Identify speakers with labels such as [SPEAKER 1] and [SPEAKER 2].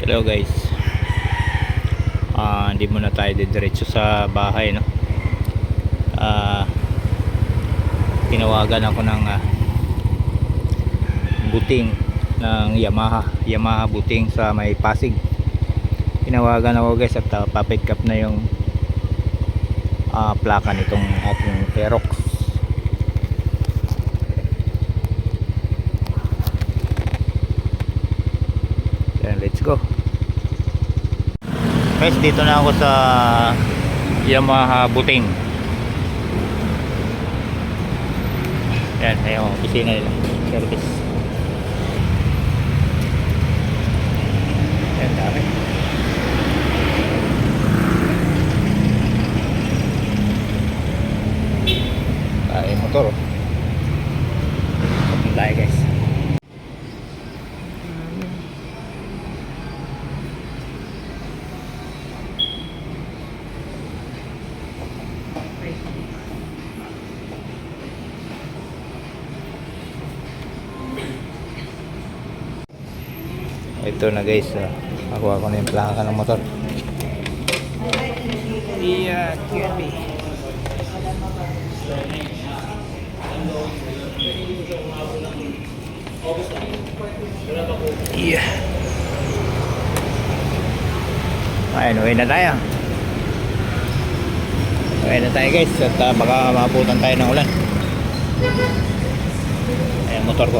[SPEAKER 1] Hello guys. Hindi muna tayo diretso sa bahay, no. Tinawagan ako ng buting ng Yamaha buting sa may Pasig. Tinawagan ako guys at pa-pick up na yung plaka nitong ating Aerox. Let's go guys. Dito na ako sa Yamaha buting. Yan, yung opisina nila, service. Yan, dami. Motor, oh. Tayo guys. Ito na guys, nakuha ko na yung plaka ng motor. Iya, Kirby. Iya. Ayun, uwi na tayo. Uwi na tayo guys, at baka maabutan tayo ng ulan. Ayan, motor ko.